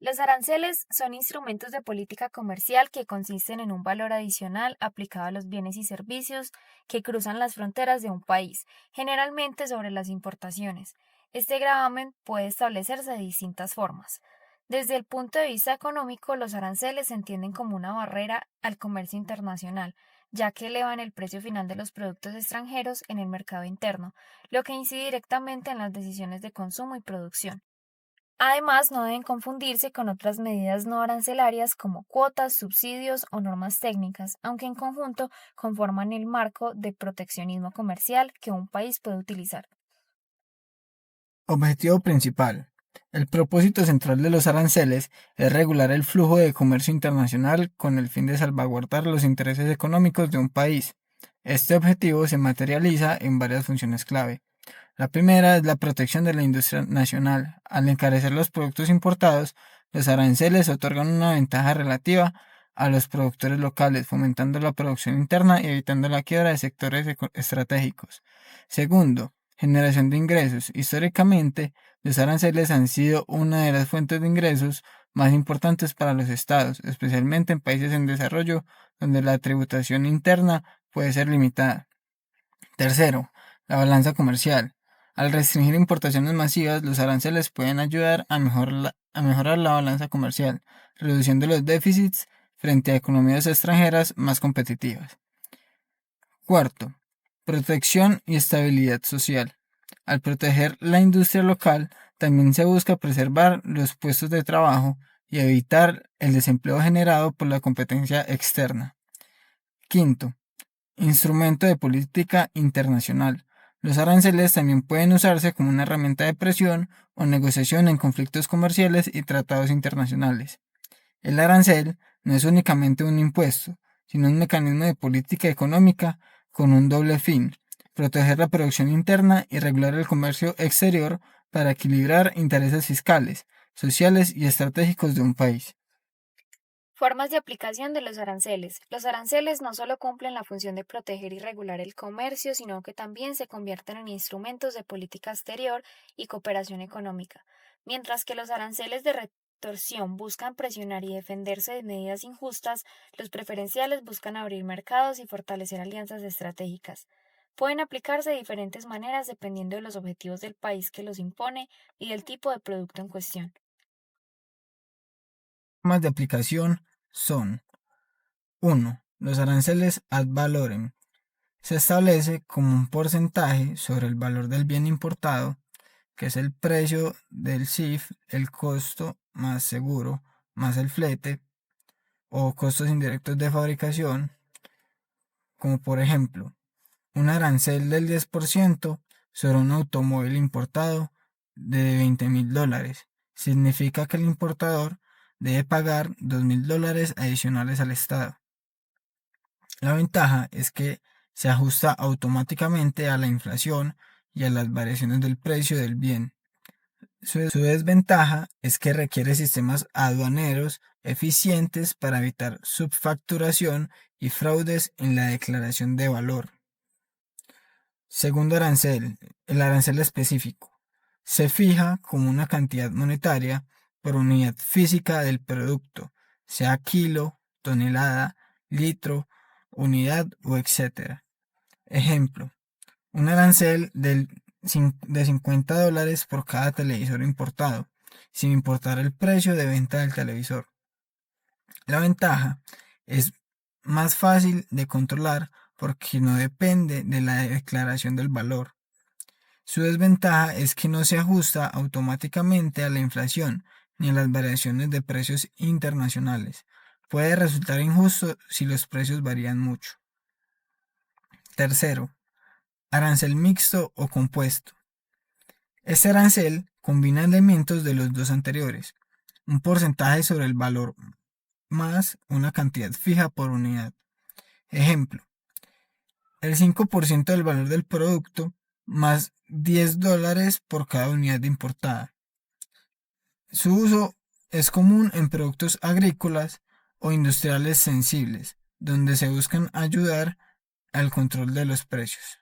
Los aranceles son instrumentos de política comercial que consisten en un valor adicional aplicado a los bienes y servicios que cruzan las fronteras de un país, generalmente sobre las importaciones. Este gravamen puede establecerse de distintas formas. Desde el punto de vista económico, los aranceles se entienden como una barrera al comercio internacional, ya que elevan el precio final de los productos extranjeros en el mercado interno, lo que incide directamente en las decisiones de consumo y producción. Además, no deben confundirse con otras medidas no arancelarias como cuotas, subsidios o normas técnicas, aunque en conjunto conforman el marco de proteccionismo comercial que un país puede utilizar. Objetivo principal. El propósito central de los aranceles es regular el flujo de comercio internacional con el fin de salvaguardar los intereses económicos de un país. Este objetivo se materializa en varias funciones clave. La primera es la protección de la industria nacional. Al encarecer los productos importados, los aranceles otorgan una ventaja relativa a los productores locales, fomentando la producción interna y evitando la quiebra de sectores estratégicos. Segundo, generación de ingresos. Históricamente, los aranceles han sido una de las fuentes de ingresos más importantes para los estados, especialmente en países en desarrollo donde la tributación interna puede ser limitada. Tercero, la balanza comercial. Al restringir importaciones masivas, los aranceles pueden ayudar a mejorar la balanza comercial, reduciendo los déficits frente a economías extranjeras más competitivas. Cuarto, protección y estabilidad social. Al proteger la industria local, también se busca preservar los puestos de trabajo y evitar el desempleo generado por la competencia externa. Quinto, instrumento de política internacional. Los aranceles también pueden usarse como una herramienta de presión o negociación en conflictos comerciales y tratados internacionales. El arancel no es únicamente un impuesto, sino un mecanismo de política económica con un doble fin: proteger la producción interna y regular el comercio exterior para equilibrar intereses fiscales, sociales y estratégicos de un país. Formas de aplicación de los aranceles. Los aranceles no solo cumplen la función de proteger y regular el comercio, sino que también se convierten en instrumentos de política exterior y cooperación económica. Mientras que los aranceles de retorsión buscan presionar y defenderse de medidas injustas, los preferenciales buscan abrir mercados y fortalecer alianzas estratégicas. Pueden aplicarse de diferentes maneras dependiendo de los objetivos del país que los impone y del tipo de producto en cuestión. Formas de aplicación son: 1. Los aranceles ad valorem. Se establece como un porcentaje sobre el valor del bien importado, que es el precio del CIF, el costo más seguro, más el flete o costos indirectos de fabricación, como por ejemplo, un arancel del 10% sobre un automóvil importado de $20,000. Significa que el importador debe pagar $2,000 adicionales al Estado. La ventaja es que se ajusta automáticamente a la inflación y a las variaciones del precio del bien. Su desventaja es que requiere sistemas aduaneros eficientes para evitar subfacturación y fraudes en la declaración de valor. Segundo arancel, el arancel específico. Se fija como una cantidad monetaria por unidad física del producto, sea kilo, tonelada, litro, unidad o etc. Ejemplo, un arancel de $50 por cada televisor importado, sin importar el precio de venta del televisor. La ventaja es más fácil de controlar porque no depende de la declaración del valor. Su desventaja es que no se ajusta automáticamente a la inflación ni a las variaciones de precios internacionales. Puede resultar injusto si los precios varían mucho. Tercero, arancel mixto o compuesto. Este arancel combina elementos de los dos anteriores, un porcentaje sobre el valor más una cantidad fija por unidad. Ejemplo, el 5% del valor del producto más $10 por cada unidad importada. Su uso es común en productos agrícolas o industriales sensibles, donde se buscan ayudar al control de los precios.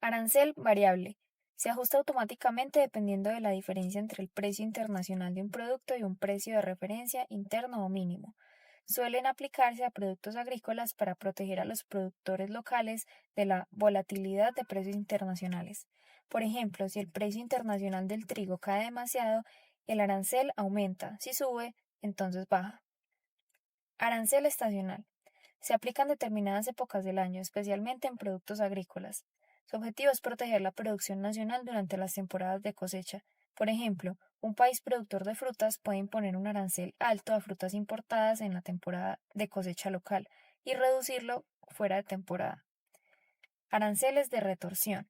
Arancel variable. Se ajusta automáticamente dependiendo de la diferencia entre el precio internacional de un producto y un precio de referencia interno o mínimo. Suelen aplicarse a productos agrícolas para proteger a los productores locales de la volatilidad de precios internacionales. Por ejemplo, si el precio internacional del trigo cae demasiado, el arancel aumenta. Si sube, entonces baja. Arancel estacional. Se aplica en determinadas épocas del año, especialmente en productos agrícolas. Su objetivo es proteger la producción nacional durante las temporadas de cosecha. Por ejemplo, un país productor de frutas puede imponer un arancel alto a frutas importadas en la temporada de cosecha local y reducirlo fuera de temporada. Aranceles de retorsión,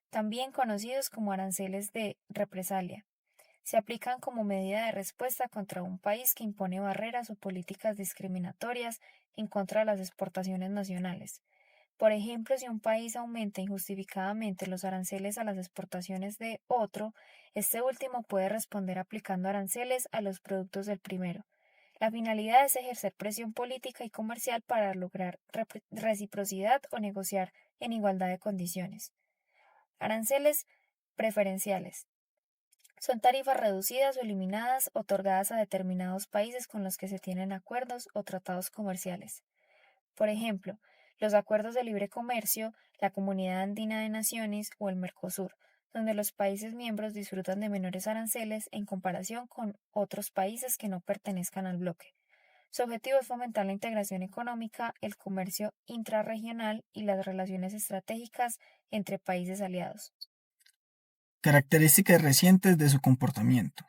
también conocidos como aranceles de represalia. Se aplican como medida de respuesta contra un país que impone barreras o políticas discriminatorias en contra de las exportaciones nacionales. Por ejemplo, si un país aumenta injustificadamente los aranceles a las exportaciones de otro, este último puede responder aplicando aranceles a los productos del primero. La finalidad es ejercer presión política y comercial para lograr reciprocidad o negociar en igualdad de condiciones. Aranceles preferenciales. Son tarifas reducidas o eliminadas otorgadas a determinados países con los que se tienen acuerdos o tratados comerciales. Por ejemplo, los acuerdos de libre comercio, la Comunidad Andina de Naciones o el Mercosur, donde los países miembros disfrutan de menores aranceles en comparación con otros países que no pertenezcan al bloque. Su objetivo es fomentar la integración económica, el comercio intrarregional y las relaciones estratégicas entre países aliados. Características recientes de su comportamiento.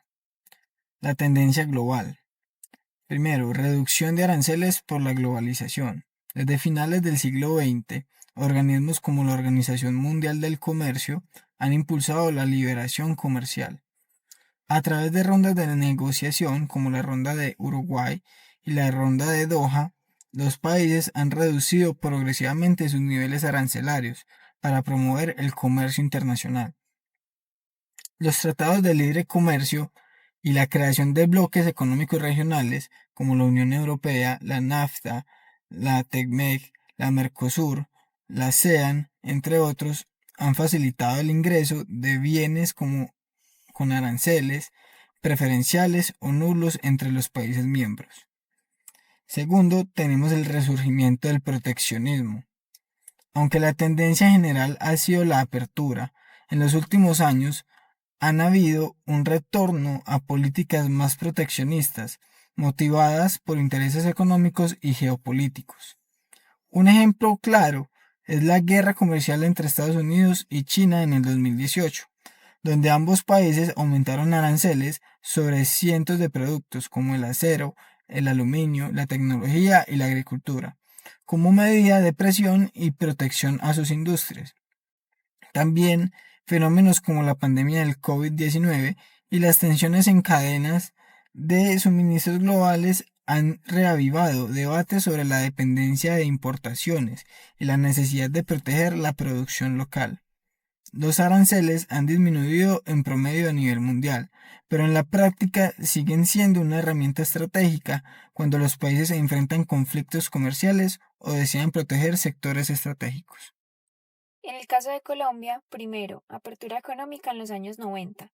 La tendencia global. Primero, reducción de aranceles por la globalización. Desde finales del siglo XX, organismos como la Organización Mundial del Comercio han impulsado la liberación comercial. A través de rondas de negociación como la ronda de Uruguay y la ronda de Doha, los países han reducido progresivamente sus niveles arancelarios para promover el comercio internacional. Los tratados de libre comercio y la creación de bloques económicos regionales como la Unión Europea, la NAFTA, la TECMEC, la Mercosur, la ASEAN, entre otros, han facilitado el ingreso de bienes como con aranceles preferenciales o nulos entre los países miembros. Segundo, tenemos el resurgimiento del proteccionismo. Aunque la tendencia general ha sido la apertura, en los últimos años han habido un retorno a políticas más proteccionistas, motivadas por intereses económicos y geopolíticos. Un ejemplo claro es la guerra comercial entre Estados Unidos y China en el 2018, donde ambos países aumentaron aranceles sobre cientos de productos como el acero, el aluminio, la tecnología y la agricultura, como medida de presión y protección a sus industrias. También fenómenos como la pandemia del COVID-19 y las tensiones en cadenas de suministros globales han reavivado debates sobre la dependencia de importaciones y la necesidad de proteger la producción local. Los aranceles han disminuido en promedio a nivel mundial, pero en la práctica siguen siendo una herramienta estratégica cuando los países se enfrentan conflictos comerciales o desean proteger sectores estratégicos. En el caso de Colombia, primero, apertura económica en los años 90.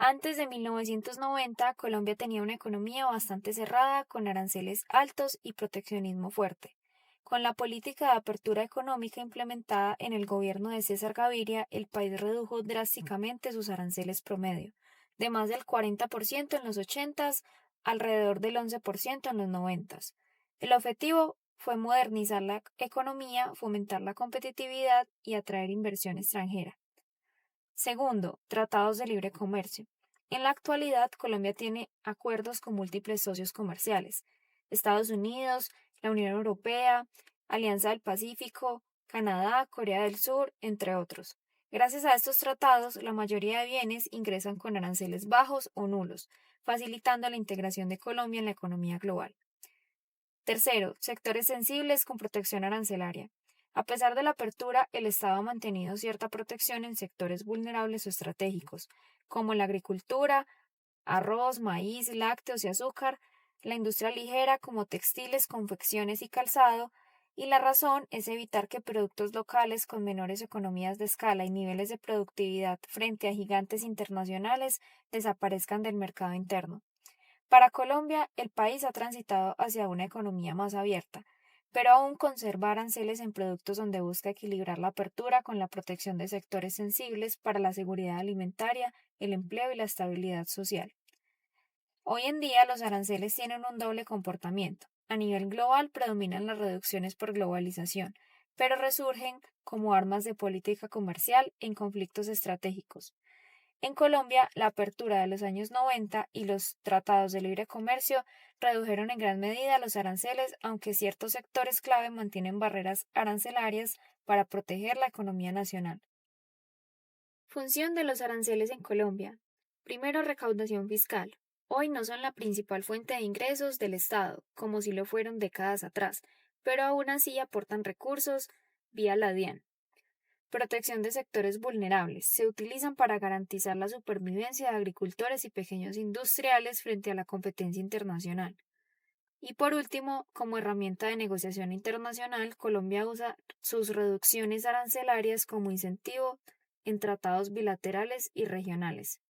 Antes de 1990, Colombia tenía una economía bastante cerrada, con aranceles altos y proteccionismo fuerte. Con la política de apertura económica implementada en el gobierno de César Gaviria, el país redujo drásticamente sus aranceles promedio, de más del 40% en los 80, alrededor del 11% en los 90. El objetivo fue modernizar la economía, fomentar la competitividad y atraer inversión extranjera. Segundo, tratados de libre comercio. En la actualidad, Colombia tiene acuerdos con múltiples socios comerciales: Estados Unidos, la Unión Europea, Alianza del Pacífico, Canadá, Corea del Sur, entre otros. Gracias a estos tratados, la mayoría de bienes ingresan con aranceles bajos o nulos, facilitando la integración de Colombia en la economía global. Tercero, sectores sensibles con protección arancelaria. A pesar de la apertura, el Estado ha mantenido cierta protección en sectores vulnerables o estratégicos, como la agricultura, arroz, maíz, lácteos y azúcar, la industria ligera como textiles, confecciones y calzado, y la razón es evitar que productos locales con menores economías de escala y niveles de productividad frente a gigantes internacionales desaparezcan del mercado interno. Para Colombia, el país ha transitado hacia una economía más abierta, pero aún conserva aranceles en productos donde busca equilibrar la apertura con la protección de sectores sensibles para la seguridad alimentaria, el empleo y la estabilidad social. Hoy en día los aranceles tienen un doble comportamiento. A nivel global predominan las reducciones por globalización, pero resurgen como armas de política comercial en conflictos estratégicos. En Colombia, la apertura de los años 90 y los tratados de libre comercio redujeron en gran medida los aranceles, aunque ciertos sectores clave mantienen barreras arancelarias para proteger la economía nacional. Función de los aranceles en Colombia. Primero, recaudación fiscal. Hoy no son la principal fuente de ingresos del Estado, como si lo fueron décadas atrás, pero aún así aportan recursos vía la DIAN. Protección de sectores vulnerables. Se utilizan para garantizar la supervivencia de agricultores y pequeños industriales frente a la competencia internacional. Y por último, como herramienta de negociación internacional, Colombia usa sus reducciones arancelarias como incentivo en tratados bilaterales y regionales.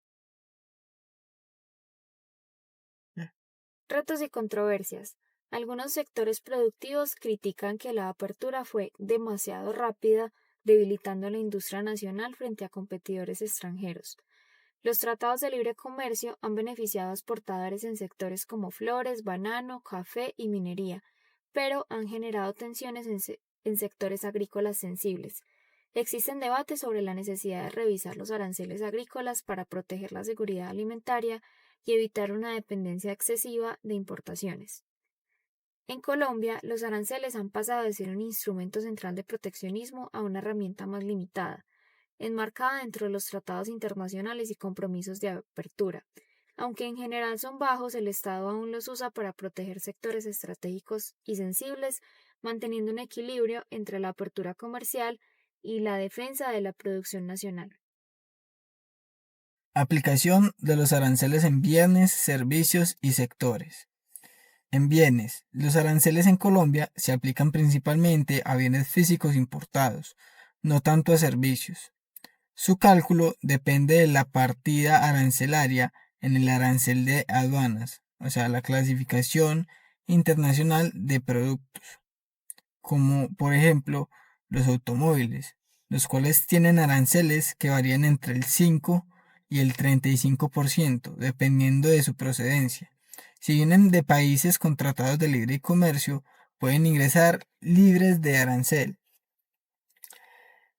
Retos y controversias. Algunos sectores productivos critican que la apertura fue demasiado rápida, debilitando la industria nacional frente a competidores extranjeros. Los tratados de libre comercio han beneficiado a exportadores en sectores como flores, banano, café y minería, pero han generado tensiones en sectores agrícolas sensibles. Existen debates sobre la necesidad de revisar los aranceles agrícolas para proteger la seguridad alimentaria y evitar una dependencia excesiva de importaciones. En Colombia, los aranceles han pasado de ser un instrumento central de proteccionismo a una herramienta más limitada, enmarcada dentro de los tratados internacionales y compromisos de apertura. Aunque en general son bajos, el Estado aún los usa para proteger sectores estratégicos y sensibles, manteniendo un equilibrio entre la apertura comercial y la defensa de la producción nacional. Aplicación de los aranceles en bienes, servicios y sectores. En bienes, los aranceles en Colombia se aplican principalmente a bienes físicos importados, no tanto a servicios. Su cálculo depende de la partida arancelaria en el arancel de aduanas, o sea, la clasificación internacional de productos, como por ejemplo los automóviles, los cuales tienen aranceles que varían entre el 5 y el 35%, dependiendo de su procedencia. Si vienen de países con tratados de libre comercio, pueden ingresar libres de arancel.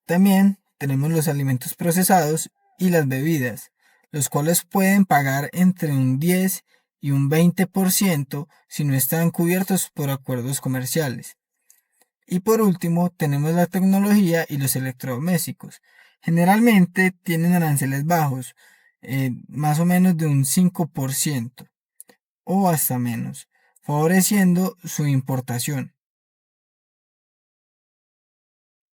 También tenemos los alimentos procesados y las bebidas, los cuales pueden pagar entre un 10 y un 20% si no están cubiertos por acuerdos comerciales. Y por último, tenemos la tecnología y los electrodomésticos. Generalmente tienen aranceles bajos, más o menos de un 5% o hasta menos, favoreciendo su importación.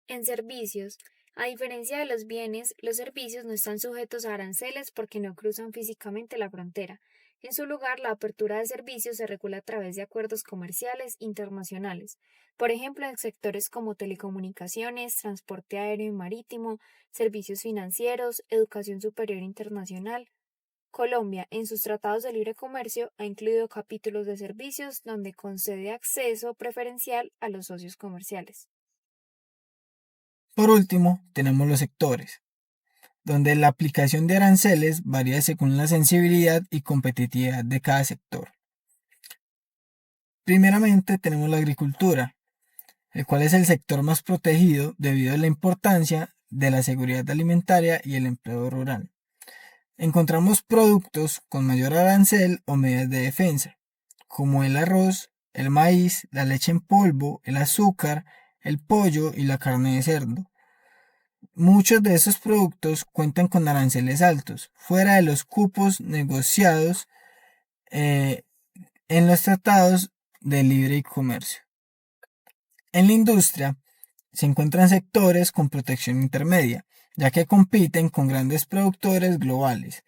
En servicios, a diferencia de los bienes, los servicios no están sujetos a aranceles porque no cruzan físicamente la frontera. En su lugar, la apertura de servicios se regula a través de acuerdos comerciales internacionales, por ejemplo, en sectores como telecomunicaciones, transporte aéreo y marítimo, servicios financieros, educación superior internacional. Colombia, en sus tratados de libre comercio, ha incluido capítulos de servicios donde concede acceso preferencial a los socios comerciales. Por último, tenemos los sectores, donde la aplicación de aranceles varía según la sensibilidad y competitividad de cada sector. Primeramente tenemos la agricultura, el cual es el sector más protegido debido a la importancia de la seguridad alimentaria y el empleo rural. Encontramos productos con mayor arancel o medidas de defensa, como el arroz, el maíz, la leche en polvo, el azúcar, el pollo y la carne de cerdo. Muchos de estos productos cuentan con aranceles altos, fuera de los cupos negociados eh, en los tratados de libre comercio. En la industria se encuentran sectores con protección intermedia, ya que compiten con grandes productores globales,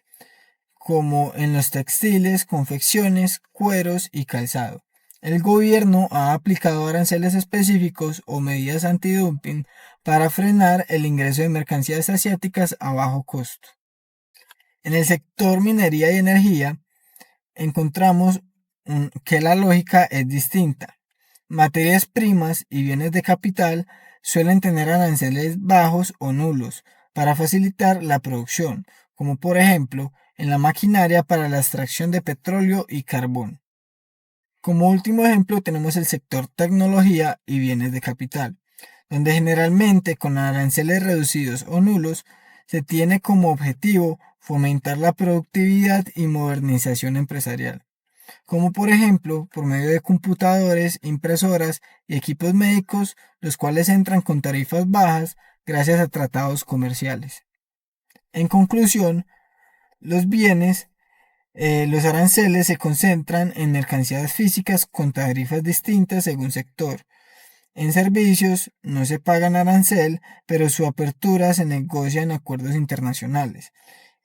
como en los textiles, confecciones, cueros y calzado. El gobierno ha aplicado aranceles específicos o medidas antidumping para frenar el ingreso de mercancías asiáticas a bajo costo. En el sector minería y energía encontramos que la lógica es distinta. Materias primas y bienes de capital suelen tener aranceles bajos o nulos para facilitar la producción, como por ejemplo en la maquinaria para la extracción de petróleo y carbón. Como último ejemplo tenemos el sector tecnología y bienes de capital, donde generalmente con aranceles reducidos o nulos se tiene como objetivo fomentar la productividad y modernización empresarial, como por ejemplo por medio de computadores, impresoras y equipos médicos, los cuales entran con tarifas bajas gracias a tratados comerciales. En conclusión, los bienes los aranceles se concentran en mercancías físicas con tarifas distintas según sector. En servicios no se pagan arancel, pero su apertura se negocia en acuerdos internacionales.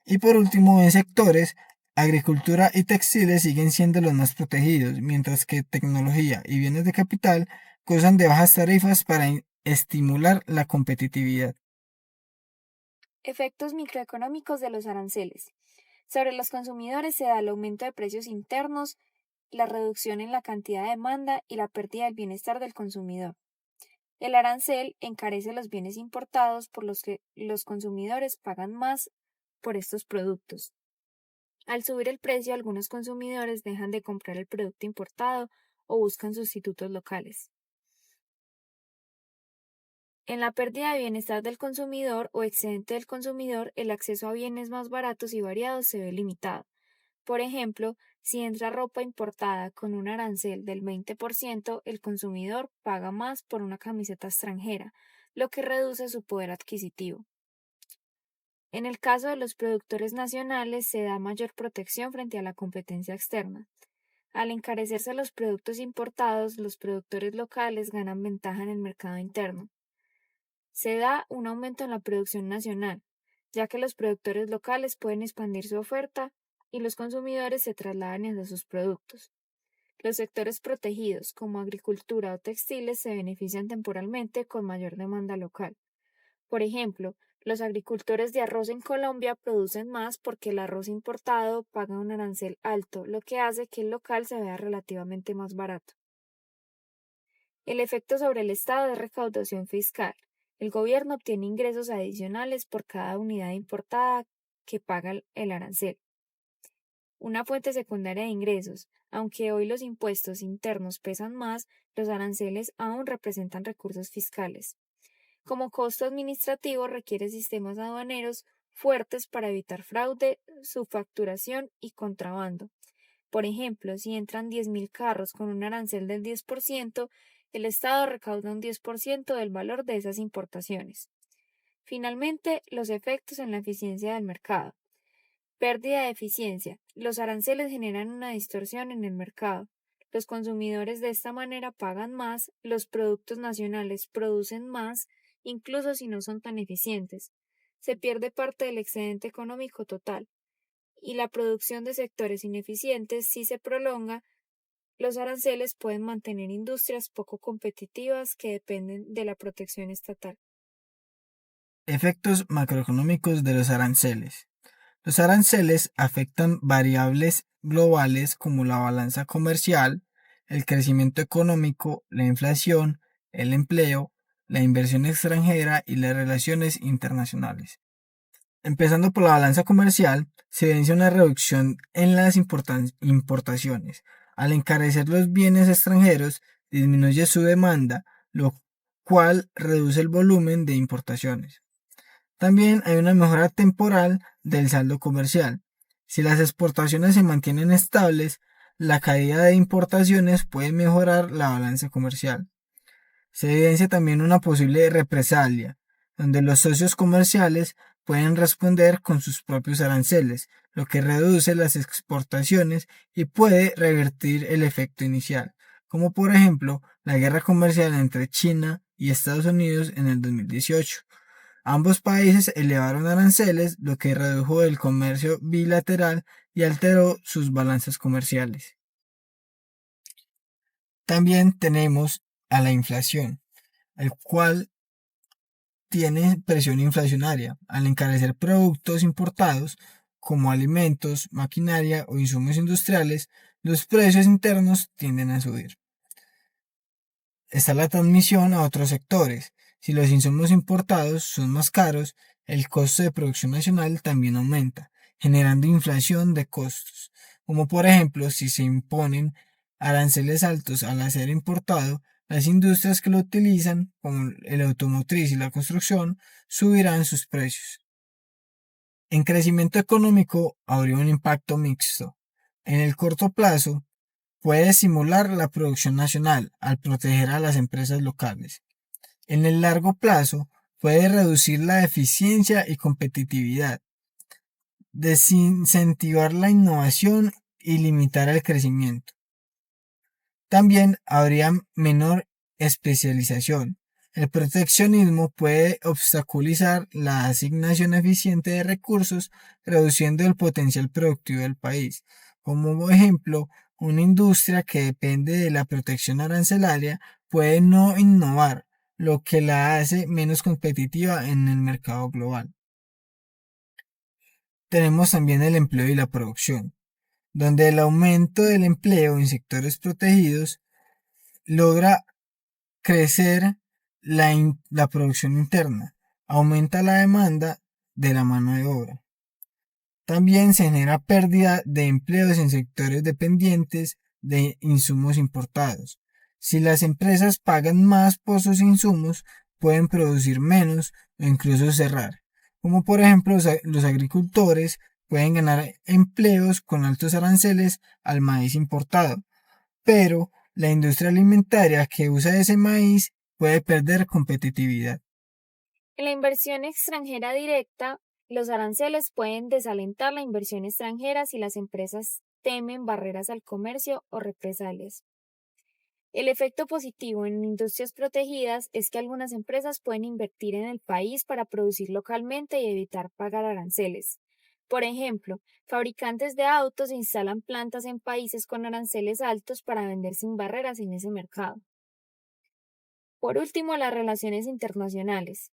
Y por último, en sectores, agricultura y textiles siguen siendo los más protegidos, mientras que tecnología y bienes de capital gozan de bajas tarifas para estimular la competitividad. Efectos microeconómicos de los aranceles. Sobre los consumidores se da el aumento de precios internos, la reducción en la cantidad de demanda y la pérdida del bienestar del consumidor. El arancel encarece los bienes importados por los que los consumidores pagan más por estos productos. Al subir el precio, algunos consumidores dejan de comprar el producto importado o buscan sustitutos locales. En la pérdida de bienestar del consumidor o excedente del consumidor, el acceso a bienes más baratos y variados se ve limitado. Por ejemplo, si entra ropa importada con un arancel del 20%, el consumidor paga más por una camiseta extranjera, lo que reduce su poder adquisitivo. En el caso de los productores nacionales, se da mayor protección frente a la competencia externa. Al encarecerse los productos importados, los productores locales ganan ventaja en el mercado interno. Se da un aumento en la producción nacional, ya que los productores locales pueden expandir su oferta y los consumidores se trasladan hacia sus productos. Los sectores protegidos, como agricultura o textiles, se benefician temporalmente con mayor demanda local. Por ejemplo, los agricultores de arroz en Colombia producen más porque el arroz importado paga un arancel alto, lo que hace que el local se vea relativamente más barato. El efecto sobre el Estado es recaudación fiscal. El gobierno obtiene ingresos adicionales por cada unidad importada que paga el arancel. Una fuente secundaria de ingresos. Aunque hoy los impuestos internos pesan más, los aranceles aún representan recursos fiscales. Como costo administrativo requiere sistemas aduaneros fuertes para evitar fraude, subfacturación y contrabando. Por ejemplo, si entran 10.000 carros con un arancel del 10%, el Estado recauda un 10% del valor de esas importaciones. Finalmente, los efectos en la eficiencia del mercado. Pérdida de eficiencia. Los aranceles generan una distorsión en el mercado. Los consumidores de esta manera pagan más, los productos nacionales producen más, incluso si no son tan eficientes. Se pierde parte del excedente económico total. Y la producción de sectores ineficientes, si se prolonga, los aranceles pueden mantener industrias poco competitivas que dependen de la protección estatal. Efectos macroeconómicos de los aranceles. Los aranceles afectan variables globales como la balanza comercial, el crecimiento económico, la inflación, el empleo, la inversión extranjera y las relaciones internacionales. Empezando por la balanza comercial, se evidencia una reducción en las importaciones. Al encarecer los bienes extranjeros, disminuye su demanda, lo cual reduce el volumen de importaciones. También hay una mejora temporal del saldo comercial. Si las exportaciones se mantienen estables, la caída de importaciones puede mejorar la balanza comercial. Se evidencia también una posible represalia, donde los socios comerciales pueden responder con sus propios aranceles, lo que reduce las exportaciones y puede revertir el efecto inicial, como por ejemplo la guerra comercial entre China y Estados Unidos en el 2018. Ambos países elevaron aranceles, lo que redujo el comercio bilateral y alteró sus balanzas comerciales. También tenemos a la inflación, el cual tiene presión inflacionaria al encarecer productos importados como alimentos, maquinaria o insumos industriales. Los precios internos tienden a subir. Está la transmisión a otros sectores. Si los insumos importados son más caros, el costo de producción nacional también aumenta, generando inflación de costos, como por ejemplo si se imponen aranceles altos al acero importado, las industrias que lo utilizan, como el automotriz y la construcción, subirán sus precios. En crecimiento económico habría un impacto mixto. En el corto plazo, puede estimular la producción nacional al proteger a las empresas locales. En el largo plazo, puede reducir la eficiencia y competitividad, desincentivar la innovación y limitar el crecimiento. También habría menor especialización. El proteccionismo puede obstaculizar la asignación eficiente de recursos, reduciendo el potencial productivo del país. Como ejemplo, una industria que depende de la protección arancelaria puede no innovar, lo que la hace menos competitiva en el mercado global. Tenemos también el empleo y la producción, donde el aumento del empleo en sectores protegidos logra crecer la producción interna, aumenta la demanda de la mano de obra. También se genera pérdida de empleos en sectores dependientes de insumos importados. Si las empresas pagan más por sus insumos, pueden producir menos o incluso cerrar. Como por ejemplo los agricultores pueden ganar empleos con altos aranceles al maíz importado, pero la industria alimentaria que usa ese maíz puede perder competitividad. En la inversión extranjera directa, los aranceles pueden desalentar la inversión extranjera si las empresas temen barreras al comercio o represalias. El efecto positivo en industrias protegidas es que algunas empresas pueden invertir en el país para producir localmente y evitar pagar aranceles. Por ejemplo, fabricantes de autos instalan plantas en países con aranceles altos para vender sin barreras en ese mercado. Por último, las relaciones internacionales.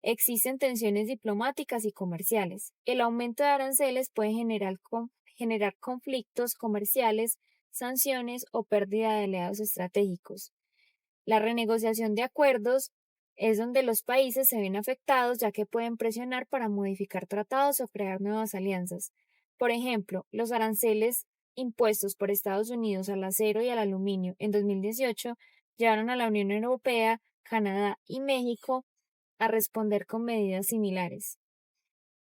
Existen tensiones diplomáticas y comerciales. El aumento de aranceles puede generar conflictos comerciales, sanciones o pérdida de aliados estratégicos. La renegociación de acuerdos es donde los países se ven afectados ya que pueden presionar para modificar tratados o crear nuevas alianzas. Por ejemplo, los aranceles impuestos por Estados Unidos al acero y al aluminio en 2018 llevaron a la Unión Europea, Canadá y México a responder con medidas similares.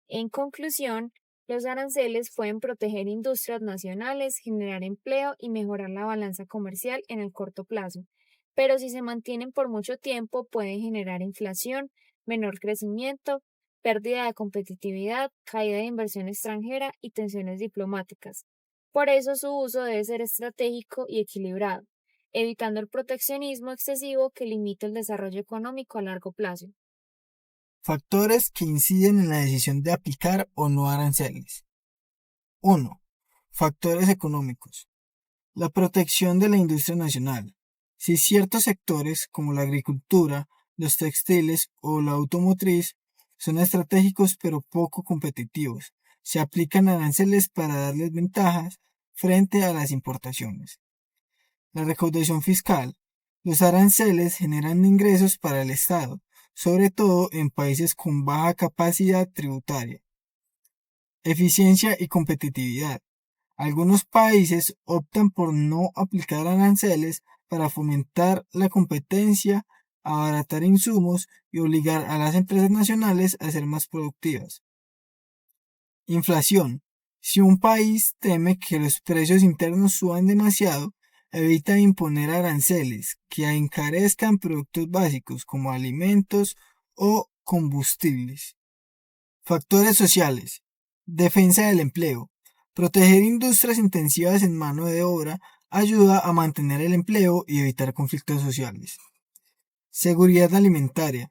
En conclusión, los aranceles pueden proteger industrias nacionales, generar empleo y mejorar la balanza comercial en el corto plazo, pero si se mantienen por mucho tiempo pueden generar inflación, menor crecimiento, pérdida de competitividad, caída de inversión extranjera y tensiones diplomáticas. Por eso su uso debe ser estratégico y equilibrado, evitando el proteccionismo excesivo que limita el desarrollo económico a largo plazo. Factores que inciden en la decisión de aplicar o no aranceles. 1. Factores económicos. La protección de la industria nacional. Si ciertos sectores, como la agricultura, los textiles o la automotriz, son estratégicos pero poco competitivos, se aplican aranceles para darles ventajas frente a las importaciones. La recaudación fiscal. Los aranceles generan ingresos para el Estado, sobre todo en países con baja capacidad tributaria. Eficiencia y competitividad. Algunos países optan por no aplicar aranceles para fomentar la competencia, abaratar insumos y obligar a las empresas nacionales a ser más productivas. Inflación. Si un país teme que los precios internos suban demasiado, evita imponer aranceles que encarezcan productos básicos como alimentos o combustibles. Factores sociales. Defensa del empleo. Proteger industrias intensivas en mano de obra ayuda a mantener el empleo y evitar conflictos sociales. Seguridad alimentaria.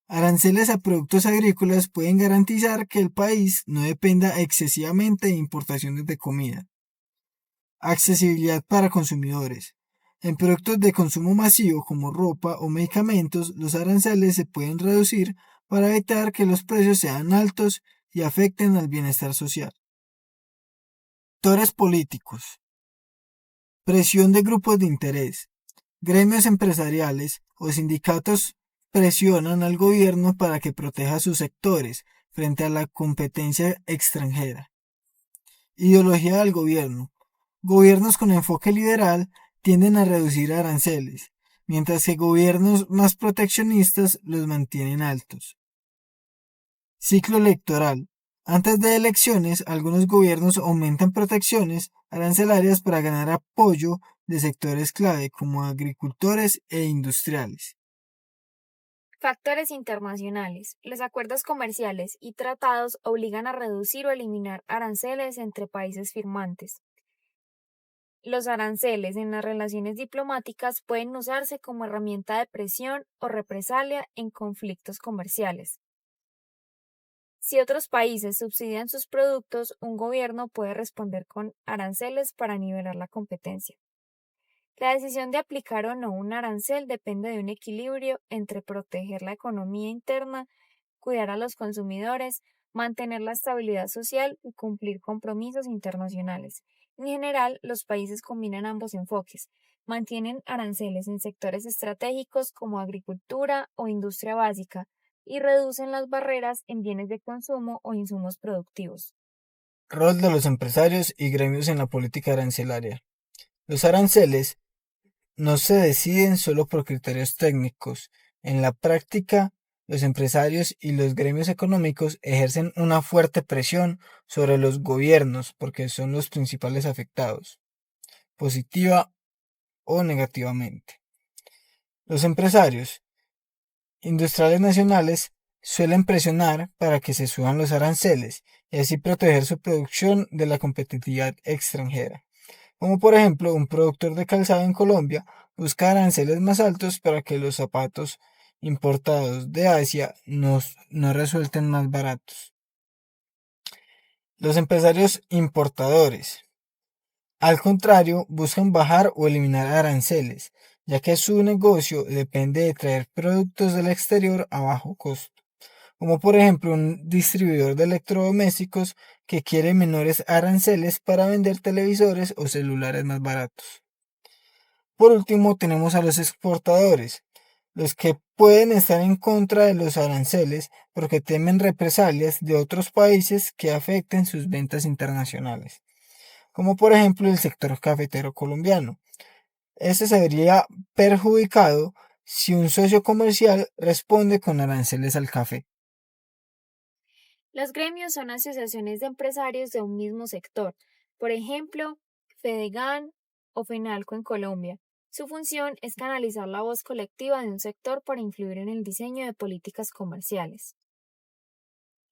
Aranceles a productos agrícolas pueden garantizar que el país no dependa excesivamente de importaciones de comida. Accesibilidad para consumidores. En productos de consumo masivo como ropa o medicamentos, los aranceles se pueden reducir para evitar que los precios sean altos y afecten al bienestar social. Actores políticos. Presión de grupos de interés. Gremios empresariales o sindicatos presionan al gobierno para que proteja sus sectores frente a la competencia extranjera. Ideología del gobierno. Gobiernos con enfoque liberal tienden a reducir aranceles, mientras que gobiernos más proteccionistas los mantienen altos. Ciclo electoral. Antes de elecciones, algunos gobiernos aumentan protecciones arancelarias para ganar apoyo de sectores clave como agricultores e industriales. Factores internacionales. Los acuerdos comerciales y tratados obligan a reducir o eliminar aranceles entre países firmantes. Los aranceles en las relaciones diplomáticas pueden usarse como herramienta de presión o represalia en conflictos comerciales. Si otros países subsidian sus productos, un gobierno puede responder con aranceles para nivelar la competencia. La decisión de aplicar o no un arancel depende de un equilibrio entre proteger la economía interna, cuidar a los consumidores, mantener la estabilidad social y cumplir compromisos internacionales. En general, los países combinan ambos enfoques. Mantienen aranceles en sectores estratégicos como agricultura o industria básica y reducen las barreras en bienes de consumo o insumos productivos. Rol de los empresarios y gremios en la política arancelaria. Los aranceles no se deciden solo por criterios técnicos. En la práctica, los empresarios y los gremios económicos ejercen una fuerte presión sobre los gobiernos porque son los principales afectados, positiva o negativamente. Los empresarios industriales nacionales suelen presionar para que se suban los aranceles y así proteger su producción de la competitividad extranjera. Como por ejemplo, un productor de calzado en Colombia busca aranceles más altos para que los zapatos importados de Asia no resulten más baratos. Los empresarios importadores, al contrario, buscan bajar o eliminar aranceles, ya que su negocio depende de traer productos del exterior a bajo costo, como por ejemplo un distribuidor de electrodomésticos que quiere menores aranceles para vender televisores o celulares más baratos. Por último, tenemos a los exportadores, los que pueden estar en contra de los aranceles porque temen represalias de otros países que afecten sus ventas internacionales, como por ejemplo el sector cafetero colombiano. Este se vería perjudicado si un socio comercial responde con aranceles al café. Los gremios son asociaciones de empresarios de un mismo sector, por ejemplo, Fedegan o Fenalco en Colombia. Su función es canalizar la voz colectiva de un sector para influir en el diseño de políticas comerciales.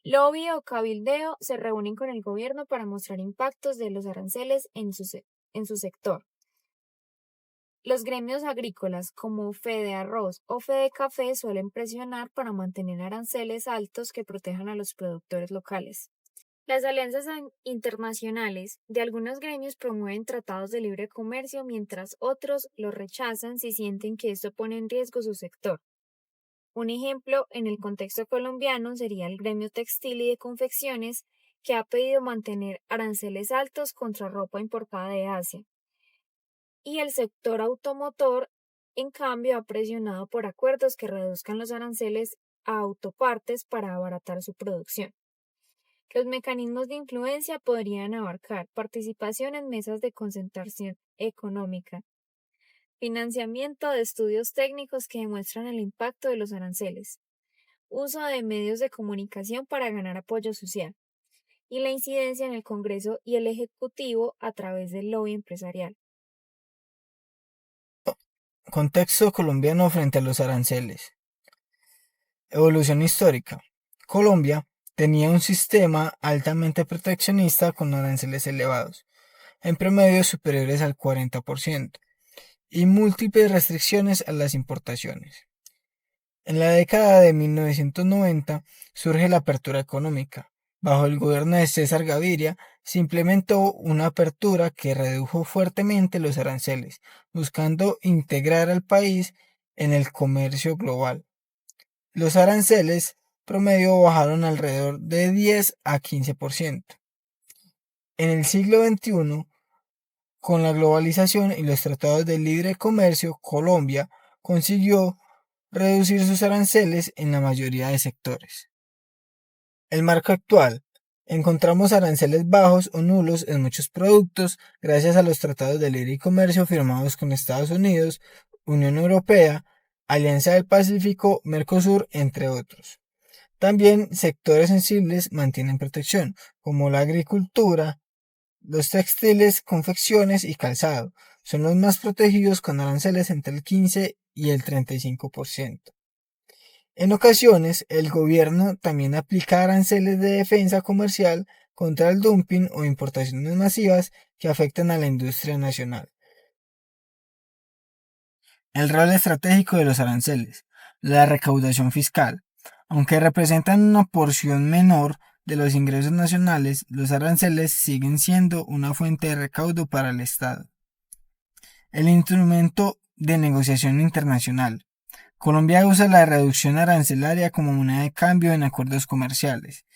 Lobby o cabildeo se reúnen con el gobierno para mostrar impactos de los aranceles en su sector. Los gremios agrícolas como Fede Arroz o Fede Café suelen presionar para mantener aranceles altos que protejan a los productores locales. Las alianzas internacionales de algunos gremios promueven tratados de libre comercio mientras otros los rechazan si sienten que esto pone en riesgo su sector. Un ejemplo en el contexto colombiano sería el gremio textil y de confecciones que ha pedido mantener aranceles altos contra ropa importada de Asia. Y el sector automotor, en cambio, ha presionado por acuerdos que reduzcan los aranceles a autopartes para abaratar su producción. Los mecanismos de influencia podrían abarcar participación en mesas de concentración económica, financiamiento de estudios técnicos que demuestran el impacto de los aranceles, uso de medios de comunicación para ganar apoyo social, y la incidencia en el Congreso y el Ejecutivo a través del lobby empresarial. Contexto colombiano frente a los aranceles. Evolución histórica. Colombia tenía un sistema altamente proteccionista con aranceles elevados, en promedio superiores al 40%, y múltiples restricciones a las importaciones. En la década de 1990 surge la apertura económica, Bajo el gobierno de César Gaviria, se implementó una apertura que redujo fuertemente los aranceles, buscando integrar al país en el comercio global. Los aranceles promedio bajaron alrededor de 10 a 15%. En el siglo XXI, con la globalización y los tratados de libre comercio, Colombia consiguió reducir sus aranceles en la mayoría de sectores. El marco actual. Encontramos aranceles bajos o nulos en muchos productos gracias a los tratados de libre comercio firmados con Estados Unidos, Unión Europea, Alianza del Pacífico, Mercosur, entre otros. También sectores sensibles mantienen protección, como la agricultura, los textiles, confecciones y calzado. Son los más protegidos con aranceles entre el 15 y el 35%. En ocasiones, el gobierno también aplica aranceles de defensa comercial contra el dumping o importaciones masivas que afectan a la industria nacional. El rol estratégico de los aranceles. La recaudación fiscal. Aunque representan una porción menor de los ingresos nacionales, los aranceles siguen siendo una fuente de recaudo para el Estado. El instrumento de negociación internacional. Colombia usa la reducción arancelaria como moneda de cambio en acuerdos comerciales.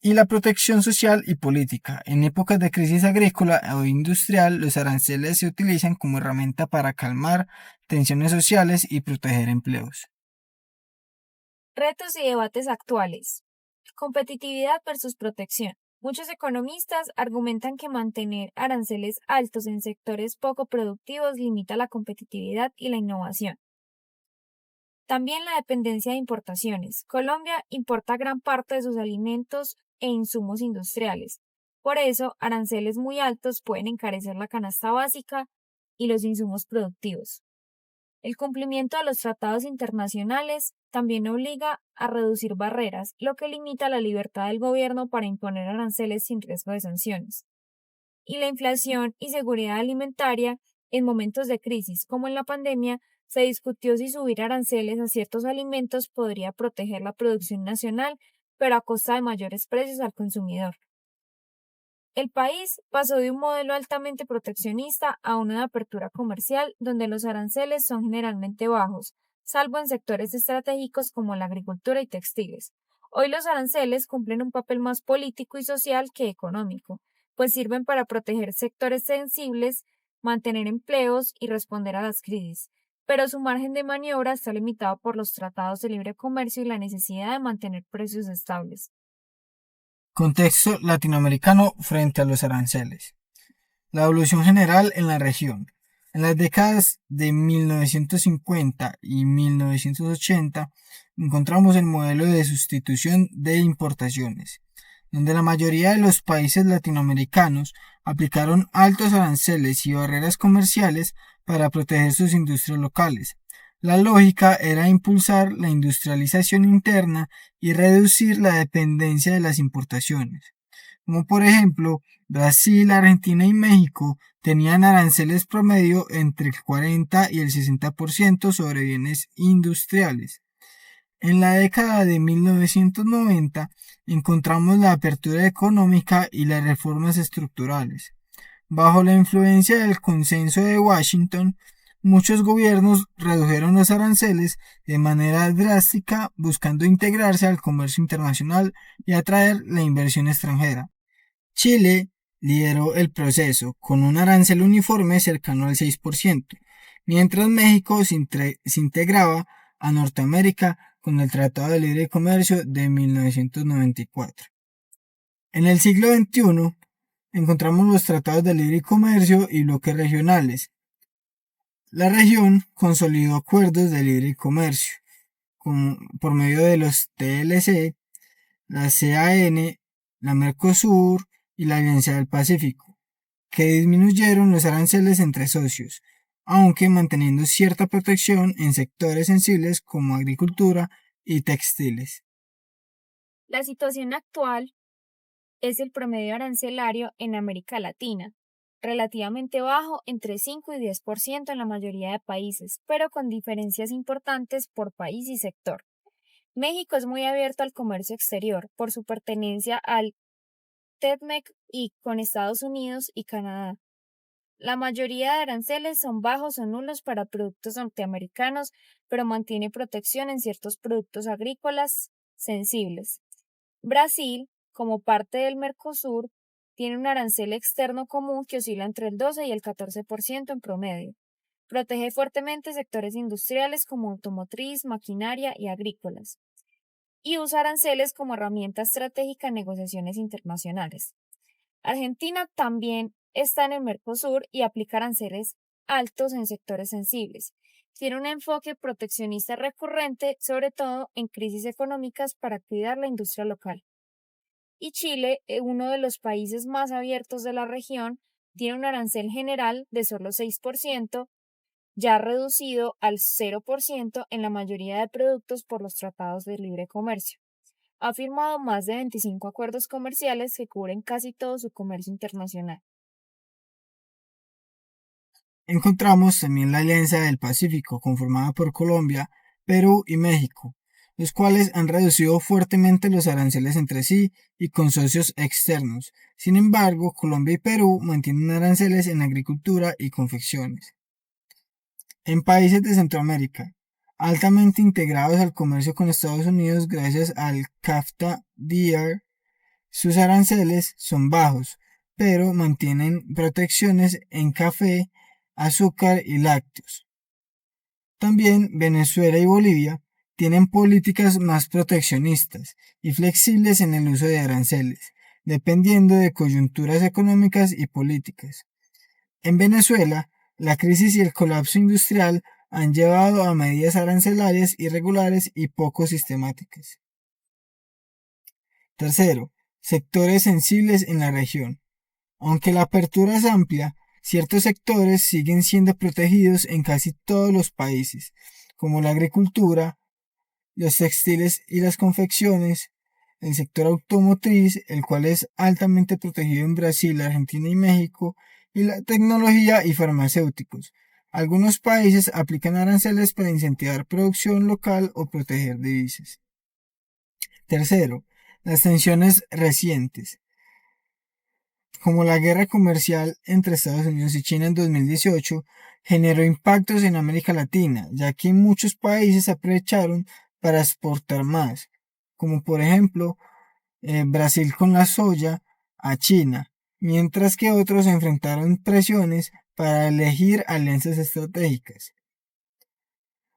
Y la protección social y política. En épocas de crisis agrícola o industrial, los aranceles se utilizan como herramienta para calmar tensiones sociales y proteger empleos. Retos y debates actuales. Competitividad versus protección. Muchos economistas argumentan que mantener aranceles altos en sectores poco productivos limita la competitividad y la innovación. También la dependencia de importaciones. Colombia importa gran parte de sus alimentos e insumos industriales. Por eso, aranceles muy altos pueden encarecer la canasta básica y los insumos productivos. El cumplimiento de los tratados internacionales también obliga a reducir barreras, lo que limita la libertad del gobierno para imponer aranceles sin riesgo de sanciones. Y la inflación y seguridad alimentaria en momentos de crisis, como en la pandemia, se discutió si subir aranceles a ciertos alimentos podría proteger la producción nacional, pero a costa de mayores precios al consumidor. El país pasó de un modelo altamente proteccionista a una de apertura comercial donde los aranceles son generalmente bajos, salvo en sectores estratégicos como la agricultura y textiles. Hoy los aranceles cumplen un papel más político y social que económico, pues sirven para proteger sectores sensibles, mantener empleos y responder a las crisis, pero su margen de maniobra está limitado por los tratados de libre comercio y la necesidad de mantener precios estables. Contexto latinoamericano frente a los aranceles. La evolución general en la región. En las décadas de 1950 y 1980 encontramos el modelo de sustitución de importaciones, donde la mayoría de los países latinoamericanos aplicaron altos aranceles y barreras comerciales para proteger sus industrias locales. La lógica era impulsar la industrialización interna y reducir la dependencia de las importaciones, como por ejemplo Brasil, Argentina y México tenían aranceles promedio entre el 40 y el 60% sobre bienes industriales. En la década de 1990 encontramos la apertura económica y las reformas estructurales. Bajo la influencia del Consenso de Washington, muchos gobiernos redujeron los aranceles de manera drástica buscando integrarse al comercio internacional y atraer la inversión extranjera. Chile lideró el proceso con un arancel uniforme cercano al 6%, mientras México se integraba a Norteamérica con el Tratado de Libre Comercio de 1994. En el siglo XXI encontramos los tratados de libre comercio y bloques regionales. La región consolidó acuerdos de libre comercio por medio de los TLC, la CAN, la Mercosur y la Alianza del Pacífico, que disminuyeron los aranceles entre socios, aunque manteniendo cierta protección en sectores sensibles como agricultura y textiles. La situación actual es el promedio arancelario en América Latina, relativamente bajo, entre 5 y 10% en la mayoría de países, pero con diferencias importantes por país y sector. México es muy abierto al comercio exterior por su pertenencia al TEDMEC y con Estados Unidos y Canadá. La mayoría de aranceles son bajos o nulos para productos norteamericanos, pero mantiene protección en ciertos productos agrícolas sensibles. Brasil, como parte del Mercosur, tiene un arancel externo común que oscila entre el 12 y el 14% en promedio. Protege fuertemente sectores industriales como automotriz, maquinaria y agrícolas, y usa aranceles como herramienta estratégica en negociaciones internacionales. Argentina también está en el Mercosur y aplica aranceles altos en sectores sensibles. Tiene un enfoque proteccionista recurrente, sobre todo en crisis económicas, para cuidar la industria local. Y Chile, uno de los países más abiertos de la región, tiene un arancel general de solo 6%, ya reducido al 0% en la mayoría de productos por los tratados de libre comercio. Ha firmado más de 25 acuerdos comerciales que cubren casi todo su comercio internacional. Encontramos también la Alianza del Pacífico, conformada por Colombia, Perú y México, los cuales han reducido fuertemente los aranceles entre sí y con socios externos. Sin embargo, Colombia y Perú mantienen aranceles en agricultura y confecciones. En países de Centroamérica, altamente integrados al comercio con Estados Unidos gracias al CAFTA-DR, sus aranceles son bajos, pero mantienen protecciones en café, azúcar y lácteos. También Venezuela y Bolivia tienen políticas más proteccionistas y flexibles en el uso de aranceles, dependiendo de coyunturas económicas y políticas. En Venezuela, la crisis y el colapso industrial han llevado a medidas arancelarias irregulares y poco sistemáticas. Tercero, sectores sensibles en la región. Aunque la apertura es amplia, ciertos sectores siguen siendo protegidos en casi todos los países, como la agricultura, los textiles y las confecciones, el sector automotriz, el cual es altamente protegido en Brasil, Argentina y México, y la tecnología y farmacéuticos. Algunos países aplican aranceles para incentivar producción local o proteger divisas. Tercero, las tensiones recientes, como la guerra comercial entre Estados Unidos y China en 2018, generó impactos en América Latina, ya que muchos países aprovecharon para exportar más, como por ejemplo Brasil con la soya a China, mientras que otros enfrentaron presiones para elegir alianzas estratégicas.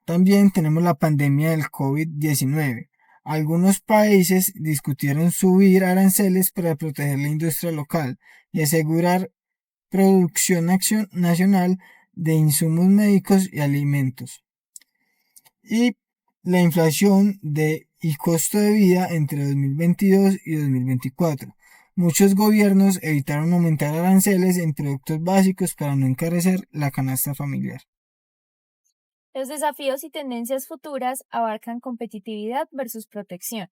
También tenemos la pandemia del COVID-19. Algunos países discutieron subir aranceles para proteger la industria local y asegurar producción nacional de insumos médicos y alimentos. Y la inflación y costo de vida entre 2022 y 2024. Muchos gobiernos evitaron aumentar aranceles en productos básicos para no encarecer la canasta familiar. Los desafíos y tendencias futuras abarcan competitividad versus protección.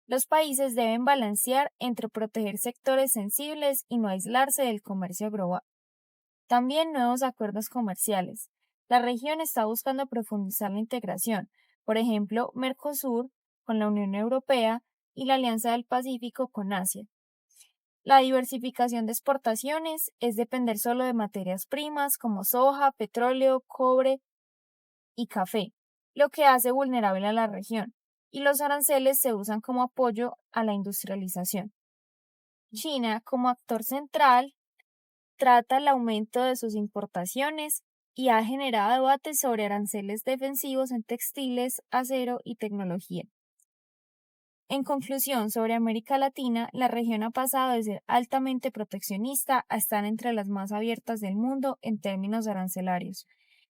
Los países deben balancear entre proteger sectores sensibles y no aislarse del comercio global. También nuevos acuerdos comerciales. La región está buscando profundizar la integración, por ejemplo, Mercosur con la Unión Europea y la Alianza del Pacífico con Asia. La diversificación de exportaciones es depender solo de materias primas como soja, petróleo, cobre y café, lo que hace vulnerable a la región, y los aranceles se usan como apoyo a la industrialización. China, como actor central, trata el aumento de sus importaciones y ha generado debates sobre aranceles defensivos en textiles, acero y tecnología. En conclusión, sobre América Latina, la región ha pasado de ser altamente proteccionista a estar entre las más abiertas del mundo en términos arancelarios,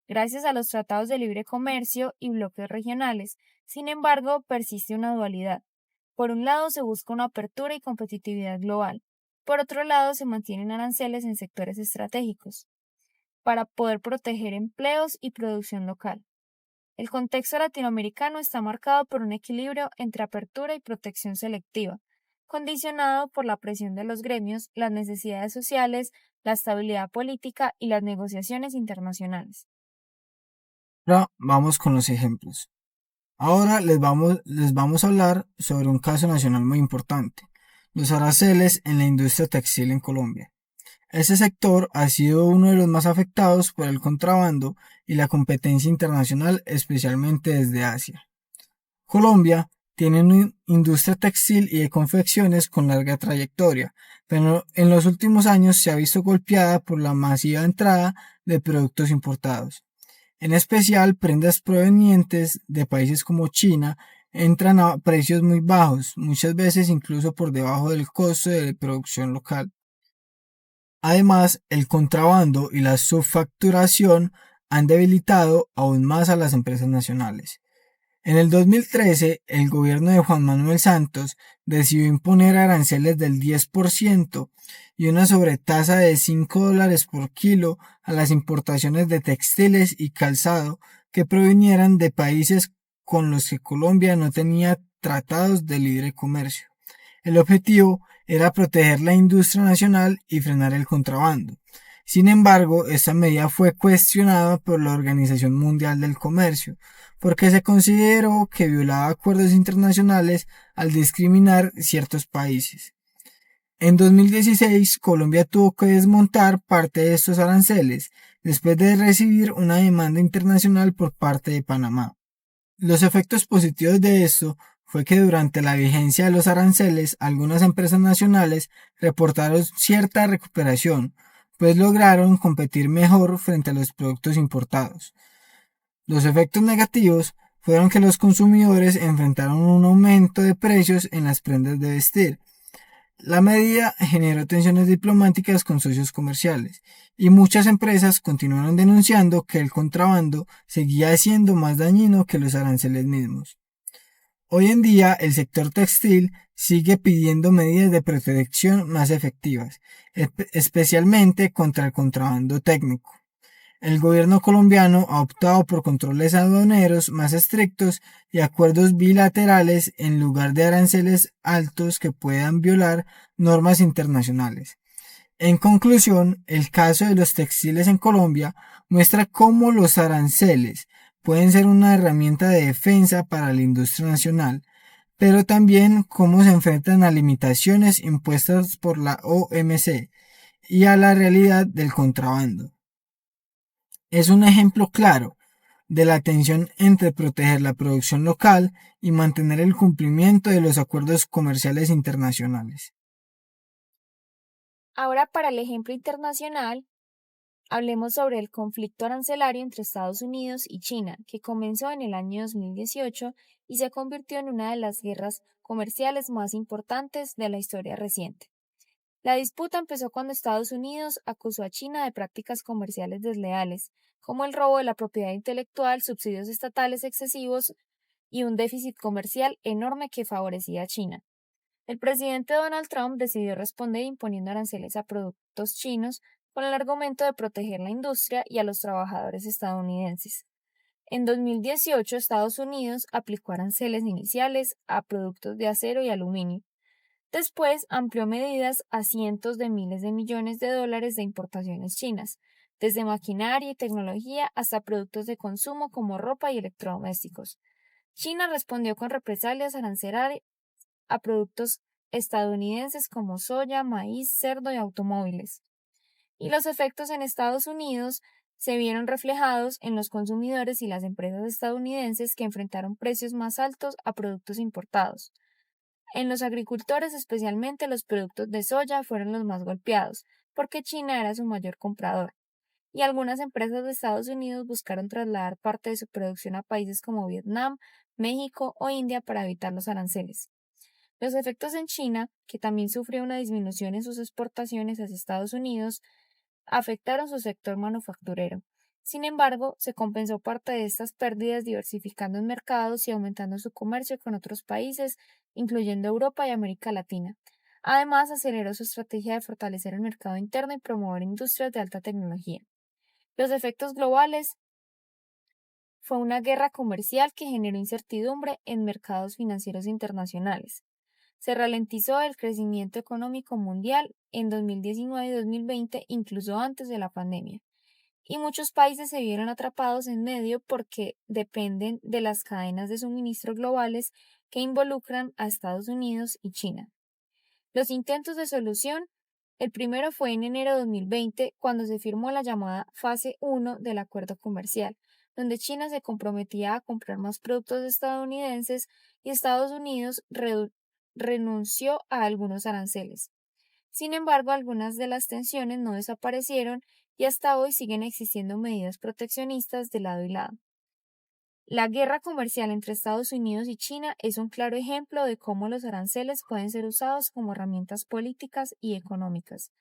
gracias a los tratados de libre comercio y bloques regionales. Sin embargo, persiste una dualidad. Por un lado, se busca una apertura y competitividad global. Por otro lado, se mantienen aranceles en sectores estratégicos para poder proteger empleos y producción local. El contexto latinoamericano está marcado por un equilibrio entre apertura y protección selectiva, condicionado por la presión de los gremios, las necesidades sociales, la estabilidad política y las negociaciones internacionales. Ahora vamos con los ejemplos. Ahora les vamos a hablar sobre un caso nacional muy importante, los aranceles en la industria textil en Colombia. Este sector ha sido uno de los más afectados por el contrabando y la competencia internacional, especialmente desde Asia. Colombia tiene una industria textil y de confecciones con larga trayectoria, pero en los últimos años se ha visto golpeada por la masiva entrada de productos importados. En especial, prendas provenientes de países como China entran a precios muy bajos, muchas veces incluso por debajo del costo de producción local. Además, el contrabando y la subfacturación han debilitado aún más a las empresas nacionales. En el 2013, el gobierno de Juan Manuel Santos decidió imponer aranceles del 10% y una sobretasa de $5 por kilo a las importaciones de textiles y calzado que provinieran de países con los que Colombia no tenía tratados de libre comercio. El objetivo era proteger la industria nacional y frenar el contrabando. Sin embargo, esta medida fue cuestionada por la Organización Mundial del Comercio, porque se consideró que violaba acuerdos internacionales al discriminar ciertos países. En 2016, Colombia tuvo que desmontar parte de estos aranceles, después de recibir una demanda internacional por parte de Panamá. Los efectos positivos de esto fue que durante la vigencia de los aranceles, algunas empresas nacionales reportaron cierta recuperación, pues lograron competir mejor frente a los productos importados. Los efectos negativos fueron que los consumidores enfrentaron un aumento de precios en las prendas de vestir. La medida generó tensiones diplomáticas con socios comerciales, y muchas empresas continuaron denunciando que el contrabando seguía siendo más dañino que los aranceles mismos. Hoy en día, el sector textil sigue pidiendo medidas de protección más efectivas, especialmente contra el contrabando técnico. El gobierno colombiano ha optado por controles aduaneros más estrictos y acuerdos bilaterales en lugar de aranceles altos que puedan violar normas internacionales. En conclusión, el caso de los textiles en Colombia muestra cómo los aranceles pueden ser una herramienta de defensa para la industria nacional, pero también cómo se enfrentan a limitaciones impuestas por la OMC y a la realidad del contrabando. Es un ejemplo claro de la tensión entre proteger la producción local y mantener el cumplimiento de los acuerdos comerciales internacionales. Ahora, para el ejemplo internacional, hablemos sobre el conflicto arancelario entre Estados Unidos y China, que comenzó en el año 2018 y se convirtió en una de las guerras comerciales más importantes de la historia reciente. La disputa empezó cuando Estados Unidos acusó a China de prácticas comerciales desleales, como el robo de la propiedad intelectual, subsidios estatales excesivos y un déficit comercial enorme que favorecía a China. El presidente Donald Trump decidió responder imponiendo aranceles a productos chinos con el argumento de proteger la industria y a los trabajadores estadounidenses. En 2018, Estados Unidos aplicó aranceles iniciales a productos de acero y aluminio. Después amplió medidas a cientos de miles de millones de dólares de importaciones chinas, desde maquinaria y tecnología hasta productos de consumo como ropa y electrodomésticos. China respondió con represalias arancelarias a productos estadounidenses como soya, maíz, cerdo y automóviles. Y los efectos en Estados Unidos se vieron reflejados en los consumidores y las empresas estadounidenses que enfrentaron precios más altos a productos importados. En los agricultores, especialmente los productos de soya, fueron los más golpeados, porque China era su mayor comprador, y algunas empresas de Estados Unidos buscaron trasladar parte de su producción a países como Vietnam, México o India para evitar los aranceles. Los efectos en China, que también sufrió una disminución en sus exportaciones hacia Estados Unidos, afectaron su sector manufacturero. Sin embargo, se compensó parte de estas pérdidas diversificando en mercados y aumentando su comercio con otros países, incluyendo Europa y América Latina. Además, aceleró su estrategia de fortalecer el mercado interno y promover industrias de alta tecnología. Los efectos globales fue una guerra comercial que generó incertidumbre en mercados financieros internacionales. Se ralentizó el crecimiento económico mundial en 2019 y 2020, incluso antes de la pandemia, y muchos países se vieron atrapados en medio porque dependen de las cadenas de suministro globales que involucran a Estados Unidos y China. Los intentos de solución, el primero fue en enero de 2020, cuando se firmó la llamada fase 1 del acuerdo comercial, donde China se comprometía a comprar más productos estadounidenses y Estados Unidos renunció a algunos aranceles. Sin embargo, algunas de las tensiones no desaparecieron y hasta hoy siguen existiendo medidas proteccionistas de lado y lado. La guerra comercial entre Estados Unidos y China es un claro ejemplo de cómo los aranceles pueden ser usados como herramientas políticas y económicas.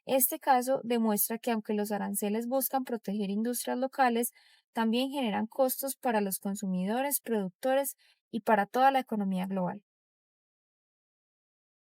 Este caso demuestra que aunque los aranceles buscan proteger industrias locales, también generan costos para los consumidores, productores y para toda la economía global.